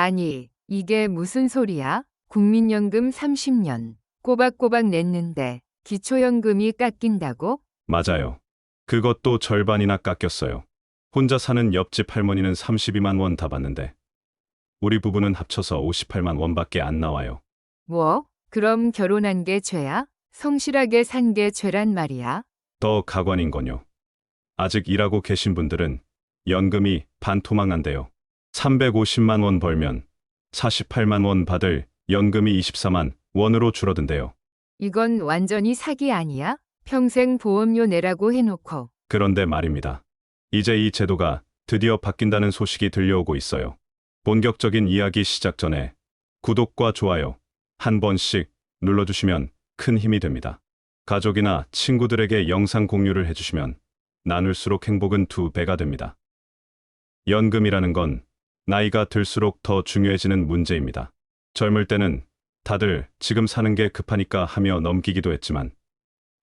아니, 이게 무슨 소리야? 국민연금 30년 꼬박꼬박 냈는데 기초연금이 깎인다고? 맞아요. 그것도 절반이나 깎였어요. 혼자 사는 옆집 할머니는 32만 원 다 받는데 우리 부부는 합쳐서 58만 원밖에 안 나와요. 뭐? 그럼 결혼한 게 죄야? 성실하게 산 게 죄란 말이야? 더 가관인 건요. 아직 일하고 계신 분들은 연금이 반토막난대요. 350만 원 벌면 48만 원 받을 연금이 24만 원으로 줄어든대요. 이건 완전히 사기 아니야? 평생 보험료 내라고 해놓고. 그런데 말입니다. 이제 이 제도가 드디어 바뀐다는 소식이 들려오고 있어요. 본격적인 이야기 시작 전에 구독과 좋아요 한 번씩 눌러주시면 큰 힘이 됩니다. 가족이나 친구들에게 영상 공유를 해주시면 나눌수록 행복은 2배가 됩니다. 연금이라는 건 나이가 들수록 더 중요해지는 문제입니다. 젊을 때는 다들 지금 사는 게 급하니까 하며 넘기기도 했지만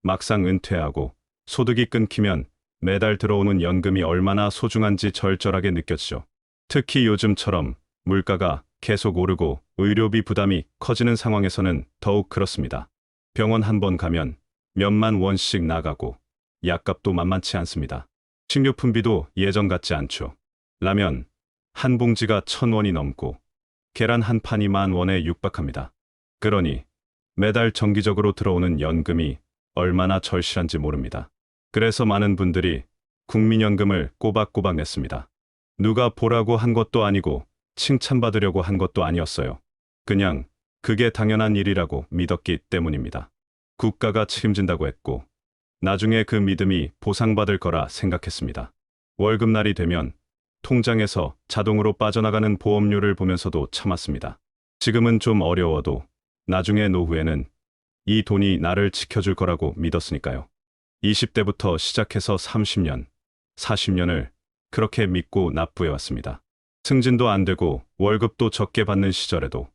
막상 은퇴하고 소득이 끊기면 매달 들어오는 연금이 얼마나 소중한지 절절하게 느껴지죠. 특히 요즘처럼 물가가 계속 오르고 의료비 부담이 커지는 상황에서는 더욱 그렇습니다. 병원 한 번 가면 몇만 원씩 나가고 약값도 만만치 않습니다. 식료품비도 예전 같지 않죠. 라면 한 봉지가 1,000원이 넘고 계란 한 판이 10,000원에 육박합니다. 그러니 매달 정기적으로 들어오는 연금이 얼마나 절실한지 모릅니다. 그래서 많은 분들이 국민연금을 꼬박꼬박 냈습니다. 누가 보라고 한 것도 아니고 칭찬받으려고 한 것도 아니었어요. 그냥 그게 당연한 일이라고 믿었기 때문입니다. 국가가 책임진다고 했고 나중에 그 믿음이 보상받을 거라 생각했습니다. 월급날이 되면 통장에서 자동으로 빠져나가는 보험료를 보면서도 참았습니다. 지금은 좀 어려워도 나중에 노후에는 이 돈이 나를 지켜줄 거라고 믿었으니까요. 20대부터 시작해서 30년, 40년을 그렇게 믿고 납부해왔습니다. 승진도 안 되고 월급도 적게 받는 시절에도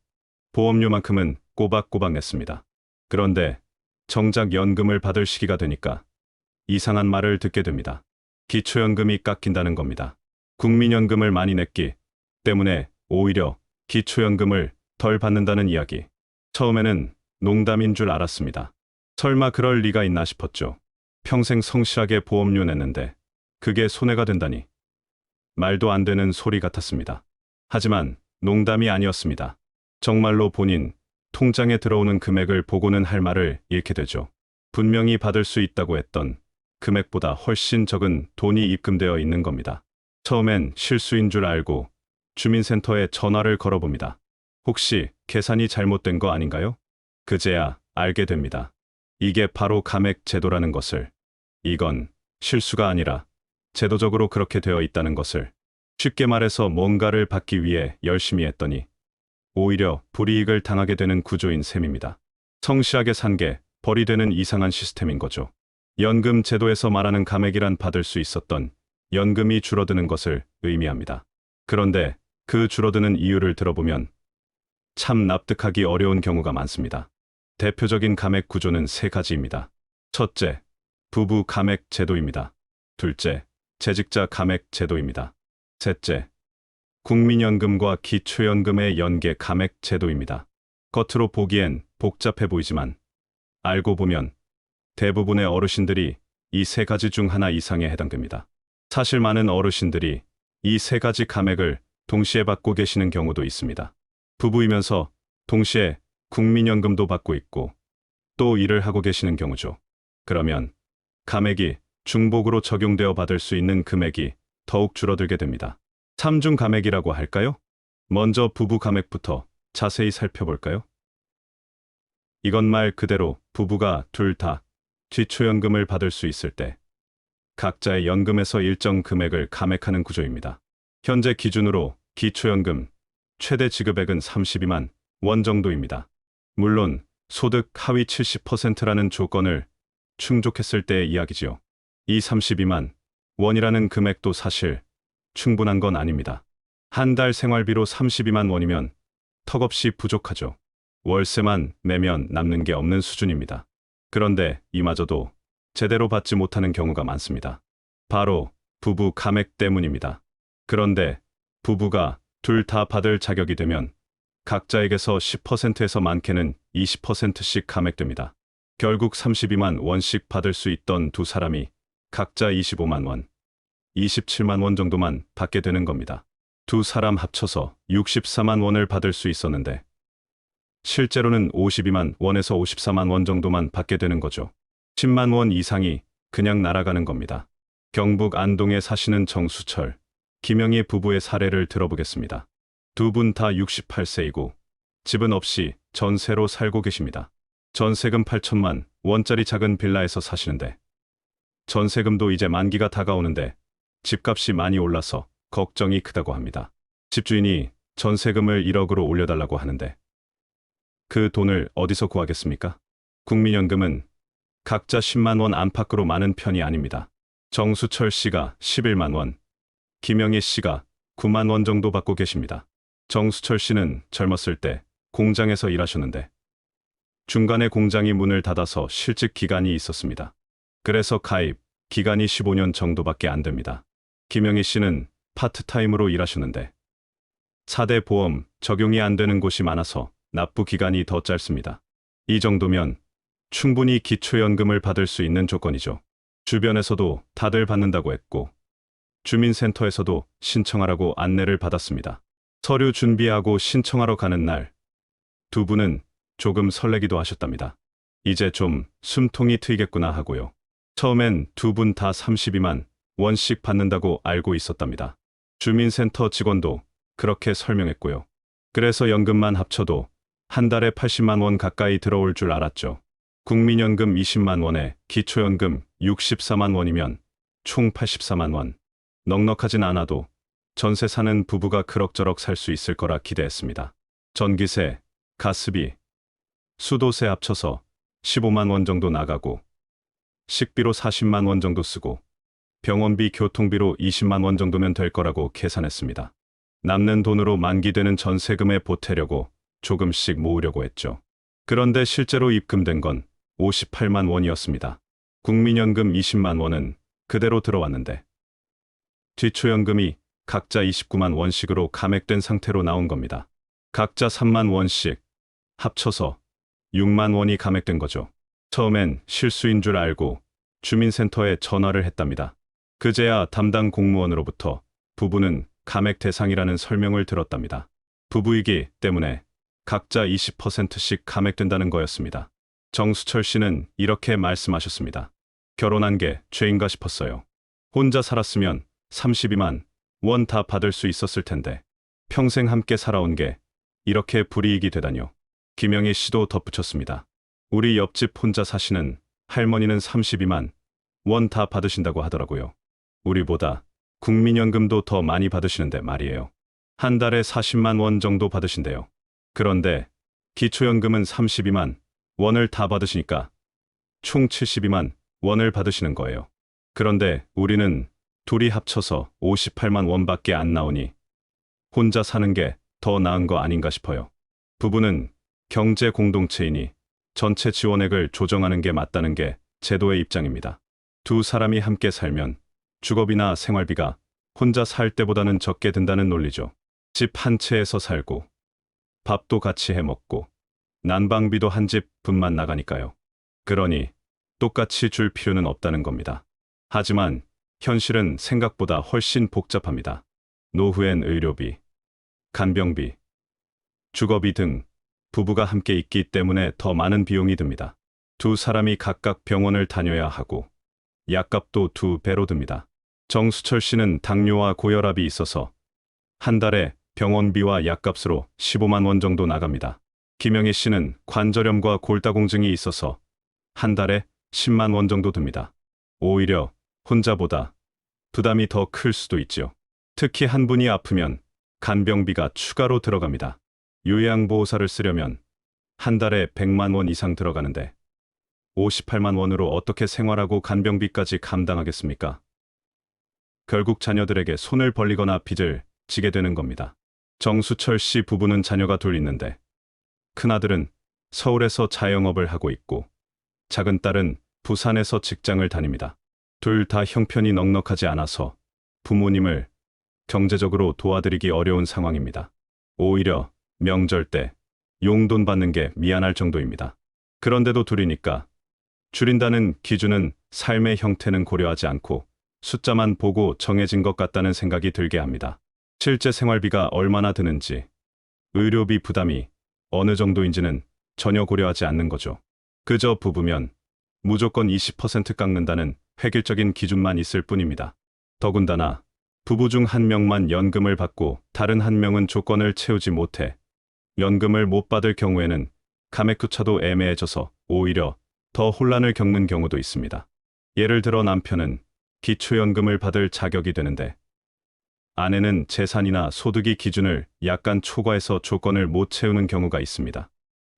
보험료만큼은 꼬박꼬박 냈습니다. 그런데 정작 연금을 받을 시기가 되니까 이상한 말을 듣게 됩니다. 기초연금이 깎인다는 겁니다. 국민연금을 많이 냈기 때문에 오히려 기초연금을 덜 받는다는 이야기. 처음에는 농담인 줄 알았습니다. 설마 그럴 리가 있나 싶었죠. 평생 성실하게 보험료 냈는데 그게 손해가 된다니. 말도 안 되는 소리 같았습니다. 하지만 농담이 아니었습니다. 정말로 본인 통장에 들어오는 금액을 보고는 할 말을 잃게 되죠. 분명히 받을 수 있다고 했던 금액보다 훨씬 적은 돈이 입금되어 있는 겁니다. 처음엔 실수인 줄 알고 주민센터에 전화를 걸어봅니다. 혹시 계산이 잘못된 거 아닌가요? 그제야 알게 됩니다. 이게 바로 감액 제도라는 것을. 이건 실수가 아니라 제도적으로 그렇게 되어 있다는 것을. 쉽게 말해서 뭔가를 받기 위해 열심히 했더니 오히려 불이익을 당하게 되는 구조인 셈입니다. 성실하게 산 게 벌이 되는 이상한 시스템인 거죠. 연금 제도에서 말하는 감액이란 받을 수 있었던 연금이 줄어드는 것을 의미합니다. 그런데 그 줄어드는 이유를 들어보면 참 납득하기 어려운 경우가 많습니다. 대표적인 감액 구조는 3가지입니다. 첫째, 부부 감액 제도입니다. 둘째, 재직자 감액 제도입니다. 셋째, 국민연금과 기초연금의 연계 감액 제도입니다. 겉으로 보기엔 복잡해 보이지만 알고 보면 대부분의 어르신들이 이 3가지 중 하나 이상에 해당됩니다. 사실 많은 어르신들이 이 3가지 감액을 동시에 받고 계시는 경우도 있습니다. 부부이면서 동시에 국민연금도 받고 있고 또 일을 하고 계시는 경우죠. 그러면 감액이 중복으로 적용되어 받을 수 있는 금액이 더욱 줄어들게 됩니다. 3중 감액이라고 할까요? 먼저 부부 감액부터 자세히 살펴볼까요? 이건 말 그대로 부부가 둘 다 기초연금을 받을 수 있을 때 각자의 연금에서 일정 금액을 감액하는 구조입니다. 현재 기준으로 기초연금 최대 지급액은 32만 원 정도입니다. 물론 소득 하위 70%라는 조건을 충족했을 때의 이야기지요. 이 32만 원이라는 금액도 사실 충분한 건 아닙니다. 한 달 생활비로 32만 원이면 턱없이 부족하죠. 월세만 내면 남는 게 없는 수준입니다. 그런데 이마저도 제대로 받지 못하는 경우가 많습니다. 바로 부부 감액 때문입니다. 그런데 부부가 둘 다 받을 자격이 되면 각자에게서 10%에서 많게는 20%씩 감액됩니다. 결국 32만 원씩 받을 수 있던 두 사람이 각자 25만 원, 27만 원 정도만 받게 되는 겁니다. 두 사람 합쳐서 64만 원을 받을 수 있었는데 실제로는 52만 원에서 54만 원 정도만 받게 되는 거죠. 10만 원 이상이 그냥 날아가는 겁니다. 경북 안동에 사시는 정수철, 김영희 부부의 사례를 들어보겠습니다. 두 분 다 68세이고 집은 없이 전세로 살고 계십니다. 전세금 8천만 원짜리 작은 빌라에서 사시는데 전세금도 이제 만기가 다가오는데 집값이 많이 올라서 걱정이 크다고 합니다. 집주인이 전세금을 1억으로 올려달라고 하는데 그 돈을 어디서 구하겠습니까? 국민연금은 각자 10만 원 안팎으로 많은 편이 아닙니다. 정수철 씨가 11만 원, 김영희 씨가 9만 원 정도 받고 계십니다. 정수철 씨는 젊었을 때 공장에서 일하셨는데 중간에 공장이 문을 닫아서 실직 기간이 있었습니다. 그래서 가입 기간이 15년 정도밖에 안 됩니다. 김영희 씨는 파트타임으로 일하셨는데 4대 보험 적용이 안 되는 곳이 많아서 납부 기간이 더 짧습니다. 이 정도면 충분히 기초연금을 받을 수 있는 조건이죠. 주변에서도 다들 받는다고 했고 주민센터에서도 신청하라고 안내를 받았습니다. 서류 준비하고 신청하러 가는 날 두 분은 조금 설레기도 하셨답니다. 이제 좀 숨통이 트이겠구나 하고요. 처음엔 두 분 다 32만 원씩 받는다고 알고 있었답니다. 주민센터 직원도 그렇게 설명했고요. 그래서 연금만 합쳐도 한 달에 80만 원 가까이 들어올 줄 알았죠. 국민연금 20만 원에 기초연금 64만 원이면 총 84만 원. 넉넉하진 않아도 전세 사는 부부가 그럭저럭 살 수 있을 거라 기대했습니다. 전기세, 가스비, 수도세 합쳐서 15만 원 정도 나가고 식비로 40만 원 정도 쓰고 병원비, 교통비로 20만 원 정도면 될 거라고 계산했습니다. 남는 돈으로 만기되는 전세금에 보태려고 조금씩 모으려고 했죠. 그런데 실제로 입금된 건 58만 원이었습니다. 국민연금 20만 원은 그대로 들어왔는데 기초연금이 각자 29만 원씩으로 감액된 상태로 나온 겁니다. 각자 3만 원씩 합쳐서 6만 원이 감액된 거죠. 처음엔 실수인 줄 알고 주민센터에 전화를 했답니다. 그제야 담당 공무원으로부터 부부는 감액 대상이라는 설명을 들었답니다. 부부이기 때문에 각자 20%씩 감액된다는 거였습니다. 정수철 씨는 이렇게 말씀하셨습니다. 결혼한 게 죄인가 싶었어요. 혼자 살았으면 32만 원 다 받을 수 있었을 텐데 평생 함께 살아온 게 이렇게 불이익이 되다뇨. 김영희 씨도 덧붙였습니다. 우리 옆집 혼자 사시는 할머니는 32만 원 다 받으신다고 하더라고요. 우리보다 국민연금도 더 많이 받으시는데 말이에요. 한 달에 40만 원 정도 받으신대요. 그런데 기초연금은 32만 원을 다 받으시니까 총 72만 원을 받으시는 거예요. 그런데 우리는 둘이 합쳐서 58만 원밖에 안 나오니 혼자 사는 게 더 나은 거 아닌가 싶어요. 부부는 경제 공동체이니 전체 지원액을 조정하는 게 맞다는 게 제도의 입장입니다. 두 사람이 함께 살면 주거비나 생활비가 혼자 살 때보다는 적게 든다는 논리죠. 집 한 채에서 살고 밥도 같이 해 먹고 난방비도 한 집 분만 나가니까요. 그러니 똑같이 줄 필요는 없다는 겁니다. 하지만 현실은 생각보다 훨씬 복잡합니다. 노후엔 의료비, 간병비, 주거비 등 부부가 함께 있기 때문에 더 많은 비용이 듭니다. 두 사람이 각각 병원을 다녀야 하고 약값도 2배로 듭니다. 정수철 씨는 당뇨와 고혈압이 있어서 한 달에 병원비와 약값으로 15만 원 정도 나갑니다. 김영희 씨는 관절염과 골다공증이 있어서 한 달에 10만 원 정도 듭니다. 오히려 혼자보다 부담이 더 클 수도 있지요. 특히 한 분이 아프면 간병비가 추가로 들어갑니다. 요양보호사를 쓰려면 한 달에 100만 원 이상 들어가는데 58만 원으로 어떻게 생활하고 간병비까지 감당하겠습니까? 결국 자녀들에게 손을 벌리거나 빚을 지게 되는 겁니다. 정수철 씨 부부는 자녀가 둘 있는데 큰아들은 서울에서 자영업을 하고 있고 작은 딸은 부산에서 직장을 다닙니다. 둘 다 형편이 넉넉하지 않아서 부모님을 경제적으로 도와드리기 어려운 상황입니다. 오히려 명절 때 용돈 받는 게 미안할 정도입니다. 그런데도 둘이니까 줄인다는 기준은 삶의 형태는 고려하지 않고 숫자만 보고 정해진 것 같다는 생각이 들게 합니다. 실제 생활비가 얼마나 드는지, 의료비 부담이 어느 정도인지는 전혀 고려하지 않는 거죠. 그저 부부면 무조건 20% 깎는다는 획일적인 기준만 있을 뿐입니다. 더군다나 부부 중 한 명만 연금을 받고 다른 한 명은 조건을 채우지 못해 연금을 못 받을 경우에는 감액조차도 애매해져서 오히려 더 혼란을 겪는 경우도 있습니다. 예를 들어 남편은 기초연금을 받을 자격이 되는데 아내는 재산이나 소득이 기준을 약간 초과해서 조건을 못 채우는 경우가 있습니다.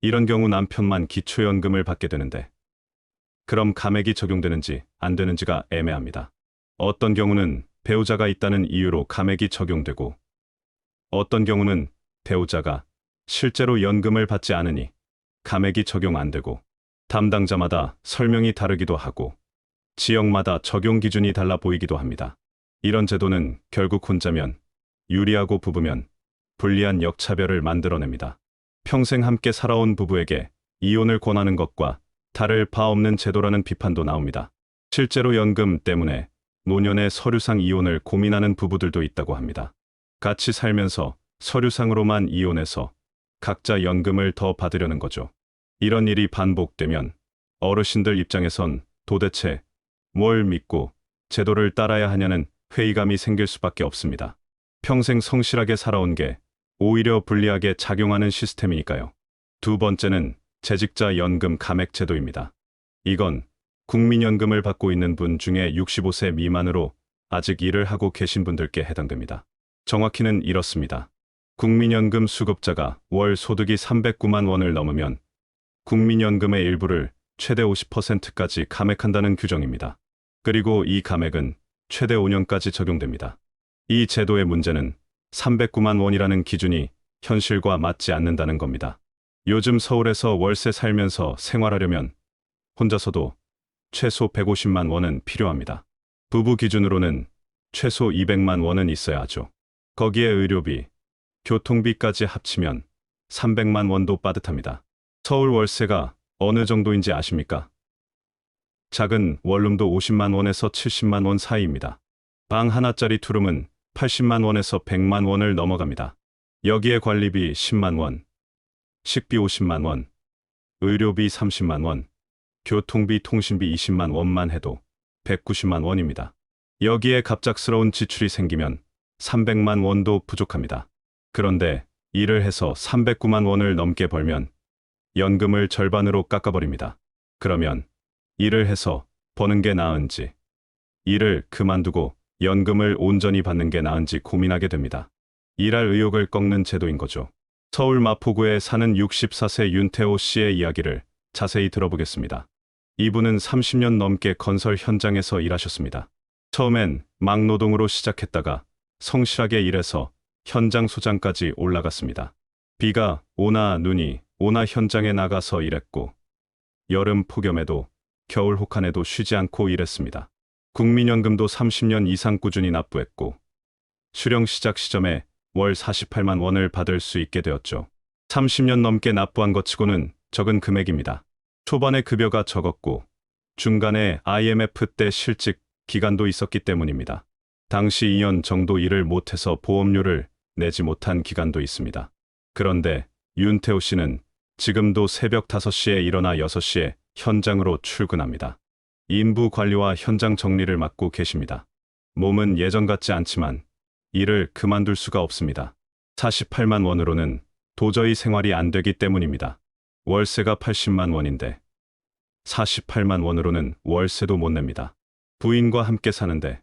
이런 경우 남편만 기초연금을 받게 되는데 그럼 감액이 적용되는지 안 되는지가 애매합니다. 어떤 경우는 배우자가 있다는 이유로 감액이 적용되고 어떤 경우는 배우자가 실제로 연금을 받지 않으니 감액이 적용 안 되고 담당자마다 설명이 다르기도 하고 지역마다 적용 기준이 달라 보이기도 합니다. 이런 제도는 결국 혼자면 유리하고 부부면 불리한 역차별을 만들어냅니다. 평생 함께 살아온 부부에게 이혼을 권하는 것과 다를 바 없는 제도라는 비판도 나옵니다. 실제로 연금 때문에 노년의 서류상 이혼을 고민하는 부부들도 있다고 합니다. 같이 살면서 서류상으로만 이혼해서 각자 연금을 더 받으려는 거죠. 이런 일이 반복되면 어르신들 입장에선 도대체 뭘 믿고 제도를 따라야 하냐는 회의감이 생길 수밖에 없습니다. 평생 성실하게 살아온 게 오히려 불리하게 작용하는 시스템이니까요. 두 번째는 재직자 연금 감액 제도입니다. 이건 국민연금을 받고 있는 분 중에 65세 미만으로 아직 일을 하고 계신 분들께 해당됩니다. 정확히는 이렇습니다. 국민연금 수급자가 월 소득이 309만 원을 넘으면 국민연금의 일부를 최대 50%까지 감액한다는 규정입니다. 그리고 이 감액은 최대 5년까지 적용됩니다. 이 제도의 문제는 309만 원이라는 기준이 현실과 맞지 않는다는 겁니다. 요즘 서울에서 월세 살면서 생활하려면 혼자서도 최소 150만 원은 필요합니다. 부부 기준으로는 최소 200만 원은 있어야 하죠. 거기에 의료비, 교통비까지 합치면 300만 원도 빠듯합니다. 서울 월세가 어느 정도인지 아십니까? 작은 원룸도 50만 원에서 70만 원 사이입니다. 방 하나짜리 투룸은 80만 원에서 100만 원을 넘어갑니다. 여기에 관리비 10만 원, 식비 50만 원, 의료비 30만 원, 교통비 통신비 20만 원만 해도 190만 원입니다. 여기에 갑작스러운 지출이 생기면 300만 원도 부족합니다. 그런데 일을 해서 309만 원을 넘게 벌면 연금을 절반으로 깎아버립니다. 그러면 일을 해서 버는 게 나은지, 일을 그만두고 연금을 온전히 받는 게 나은지 고민하게 됩니다. 일할 의욕을 꺾는 제도인 거죠. 서울 마포구에 사는 64세 윤태호 씨의 이야기를 자세히 들어보겠습니다. 이분은 30년 넘게 건설 현장에서 일하셨습니다. 처음엔 막노동으로 시작했다가 성실하게 일해서 현장 소장까지 올라갔습니다. 비가 오나 눈이 오나 현장에 나가서 일했고 여름 폭염에도 겨울 혹한에도 쉬지 않고 일했습니다. 국민연금도 30년 이상 꾸준히 납부했고 수령 시작 시점에 월 48만 원을 받을 수 있게 되었죠. 30년 넘게 납부한 것 치고는 적은 금액입니다. 초반에 급여가 적었고 중간에 IMF 때 실직 기간도 있었기 때문입니다. 당시 2년 정도 일을 못해서 보험료를 내지 못한 기간도 있습니다. 그런데 윤태호 씨는 지금도 새벽 5시에 일어나 6시에 현장으로 출근합니다. 인부 관리와 현장 정리를 맡고 계십니다. 몸은 예전 같지 않지만 일을 그만둘 수가 없습니다. 48만 원으로는 도저히 생활이 안 되기 때문입니다. 월세가 80만 원인데 48만 원으로는 월세도 못 냅니다. 부인과 함께 사는데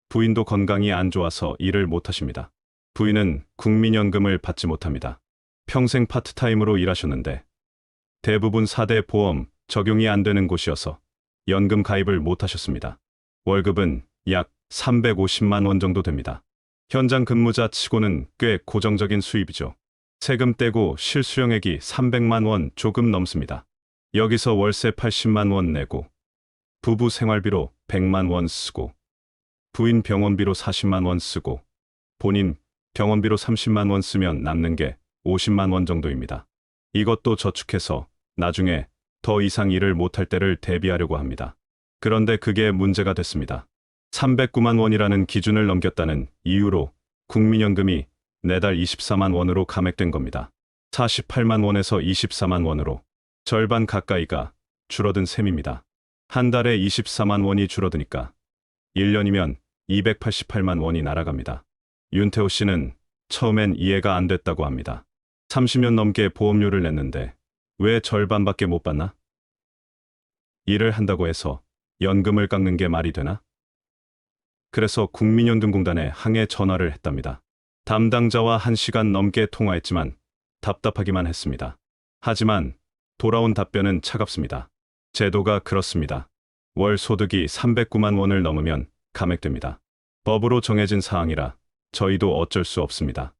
부인도 건강이 안 좋아서 일을 못 하십니다. 부인은 국민연금을 받지 못합니다. 평생 파트타임으로 일하셨는데 대부분 4대 보험 적용이 안 되는 곳이어서 연금 가입을 못 하셨습니다. 월급은 약 350만 원 정도 됩니다. 현장 근무자 치고는 꽤 고정적인 수입이죠. 세금 떼고 실수령액이 300만 원 조금 넘습니다. 여기서 월세 80만 원 내고 부부 생활비로 100만 원 쓰고 부인 병원비로 40만 원 쓰고 본인 병원비로 30만 원 쓰면 남는 게 50만 원 정도입니다. 이것도 저축해서 나중에 더 이상 일을 못할 때를 대비하려고 합니다. 그런데 그게 문제가 됐습니다. 309만 원이라는 기준을 넘겼다는 이유로 국민연금이 매달 24만 원으로 감액된 겁니다. 48만 원에서 24만 원으로 절반 가까이가 줄어든 셈입니다. 한 달에 24만 원이 줄어드니까 1년이면 288만 원이 날아갑니다. 윤태호 씨는 처음엔 이해가 안 됐다고 합니다. 30년 넘게 보험료를 냈는데 왜 절반밖에 못 받나? 일을 한다고 해서 연금을 깎는 게 말이 되나? 그래서 국민연금공단에 항해 전화를 했답니다. 담당자와 1시간 넘게 통화했지만 답답하기만 했습니다. 하지만 돌아온 답변은 차갑습니다. 제도가 그렇습니다. 월 소득이 309만 원을 넘으면 감액됩니다. 법으로 정해진 사항이라 저희도 어쩔 수 없습니다.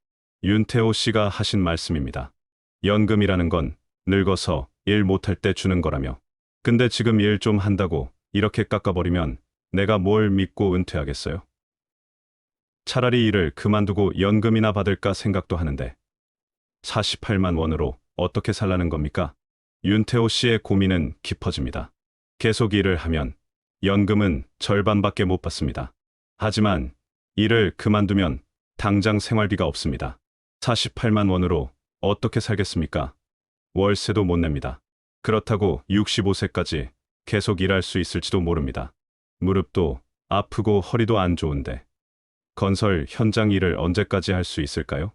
윤태호 씨가 하신 말씀입니다. 연금이라는 건 늙어서 일 못할 때 주는 거라며. 근데 지금 일 좀 한다고 이렇게 깎아버리면 내가 뭘 믿고 은퇴하겠어요? 차라리 일을 그만두고 연금이나 받을까 생각도 하는데 48만 원으로 어떻게 살라는 겁니까? 윤태호 씨의 고민은 깊어집니다. 계속 일을 하면 연금은 절반밖에 못 받습니다. 하지만 일을 그만두면 당장 생활비가 없습니다. 48만 원으로 어떻게 살겠습니까? 월세도 못 냅니다. 그렇다고 65세까지 계속 일할 수 있을지도 모릅니다. 무릎도 아프고 허리도 안 좋은데 건설 현장 일을 언제까지 할 수 있을까요?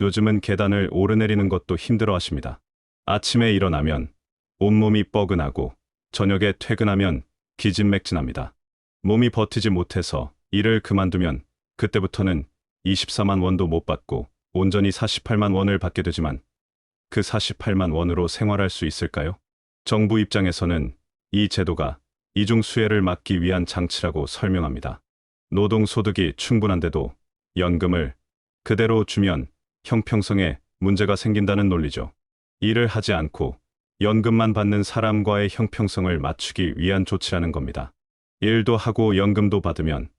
요즘은 계단을 오르내리는 것도 힘들어 하십니다. 아침에 일어나면 온몸이 뻐근하고 저녁에 퇴근하면 기진맥진합니다. 몸이 버티지 못해서 일을 그만두면 그때부터는 24만 원도 못 받고 온전히 48만 원을 받게 되지만 그 48만 원으로 생활할 수 있을까요? 정부 입장에서는 이 제도가 이중수혜를 막기 위한 장치라고 설명합니다. 노동소득이 충분한데도 연금을 그대로 주면 형평성에 문제가 생긴다는 논리죠. 일을 하지 않고 연금만 받는 사람과의 형평성을 맞추기 위한 조치라는 겁니다. 일도 하고 연금도 받으면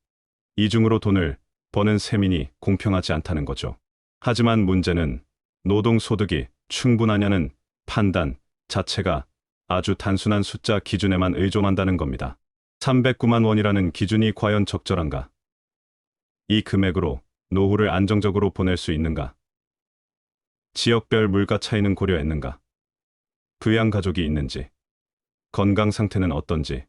이중으로 돈을 버는 셈이니 공평하지 않다는 거죠. 하지만 문제는 노동소득이 충분하냐는 판단 자체가 아주 단순한 숫자 기준에만 의존한다는 겁니다. 309만 원이라는 기준이 과연 적절한가? 이 금액으로 노후를 안정적으로 보낼 수 있는가? 지역별 물가 차이는 고려했는가? 부양 가족이 있는지, 건강 상태는 어떤지,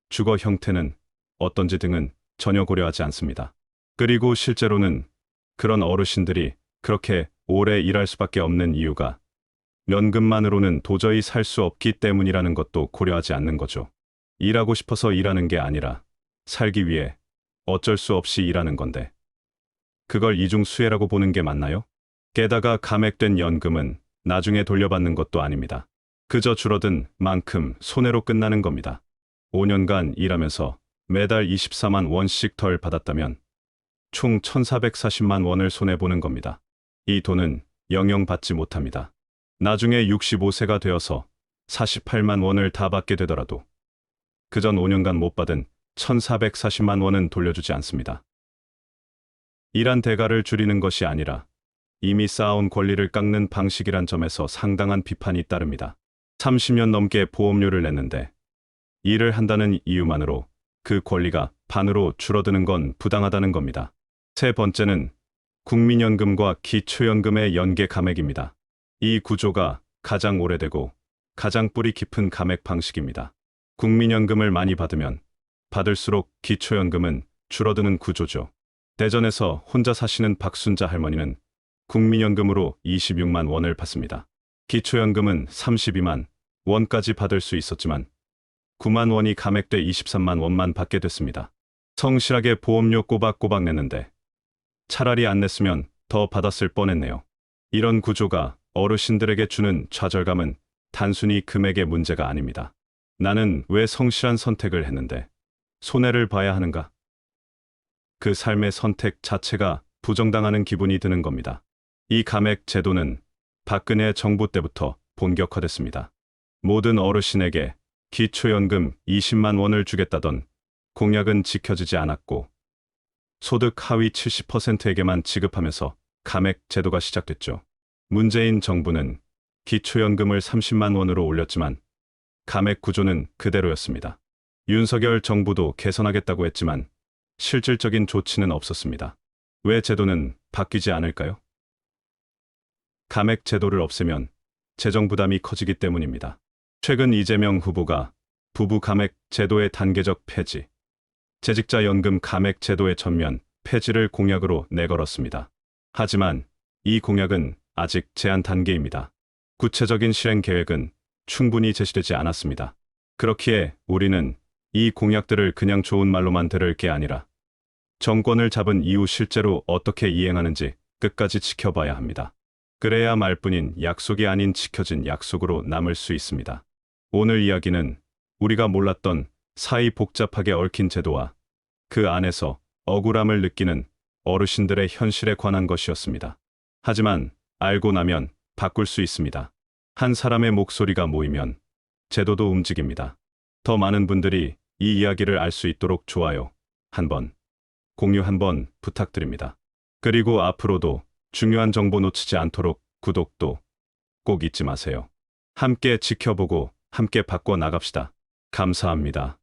주거 형태는 어떤지 등은 전혀 고려하지 않습니다. 그리고 실제로는 그런 어르신들이 그렇게 오래 일할 수밖에 없는 이유가 연금만으로는 도저히 살 수 없기 때문이라는 것도 고려하지 않는 거죠. 일하고 싶어서 일하는 게 아니라 살기 위해 어쩔 수 없이 일하는 건데 그걸 이중수혜라고 보는 게 맞나요? 게다가 감액된 연금은 나중에 돌려받는 것도 아닙니다. 그저 줄어든 만큼 손해로 끝나는 겁니다. 5년간 일하면서 매달 24만 원씩 덜 받았다면 총 1,440만 원을 손해보는 겁니다. 이 돈은 영영 받지 못합니다. 나중에 65세가 되어서 48만 원을 다 받게 되더라도 그전 5년간 못 받은 1,440만 원은 돌려주지 않습니다. 일한 대가를 줄이는 것이 아니라 이미 쌓아온 권리를 깎는 방식이란 점에서 상당한 비판이 따릅니다. 30년 넘게 보험료를 냈는데 일을 한다는 이유만으로 그 권리가 반으로 줄어드는 건 부당하다는 겁니다. 세 번째는 국민연금과 기초연금의 연계 감액입니다. 이 구조가 가장 오래되고 가장 뿌리 깊은 감액 방식입니다. 국민연금을 많이 받으면 받을수록 기초연금은 줄어드는 구조죠. 대전에서 혼자 사시는 박순자 할머니는 국민연금으로 26만 원을 받습니다. 기초연금은 32만 원까지 받을 수 있었지만 9만 원이 감액돼 23만 원만 받게 됐습니다. 성실하게 보험료 꼬박꼬박 냈는데 차라리 안 냈으면 더 받았을 뻔했네요. 이런 구조가 어르신들에게 주는 좌절감은 단순히 금액의 문제가 아닙니다. 나는 왜 성실한 선택을 했는데 손해를 봐야 하는가? 그 삶의 선택 자체가 부정당하는 기분이 드는 겁니다. 이 감액 제도는 박근혜 정부 때부터 본격화됐습니다. 모든 어르신에게 기초연금 20만 원을 주겠다던 공약은 지켜지지 않았고 소득 하위 70%에게만 지급하면서 감액 제도가 시작됐죠. 문재인 정부는 기초연금을 30만 원으로 올렸지만 감액 구조는 그대로였습니다. 윤석열 정부도 개선하겠다고 했지만 실질적인 조치는 없었습니다. 왜 제도는 바뀌지 않을까요? 감액 제도를 없애면 재정 부담이 커지기 때문입니다. 최근 이재명 후보가 부부 감액 제도의 단계적 폐지, 재직자 연금 감액 제도의 전면 폐지를 공약으로 내걸었습니다. 하지만 이 공약은 아직 제안 단계입니다. 구체적인 실행 계획은 충분히 제시되지 않았습니다. 그렇기에 우리는 이 공약들을 그냥 좋은 말로만 들을 게 아니라 정권을 잡은 이후 실제로 어떻게 이행하는지 끝까지 지켜봐야 합니다. 그래야 말뿐인 약속이 아닌 지켜진 약속으로 남을 수 있습니다. 오늘 이야기는 우리가 몰랐던 사이 복잡하게 얽힌 제도와 그 안에서 억울함을 느끼는 어르신들의 현실에 관한 것이었습니다. 하지만 알고 나면 바꿀 수 있습니다. 한 사람의 목소리가 모이면 제도도 움직입니다. 더 많은 분들이 이 이야기를 알 수 있도록 좋아요 한번, 공유 한번 부탁드립니다. 그리고 앞으로도 중요한 정보 놓치지 않도록 구독도 꼭 잊지 마세요. 함께 지켜보고 함께 바꿔 나갑시다. 감사합니다.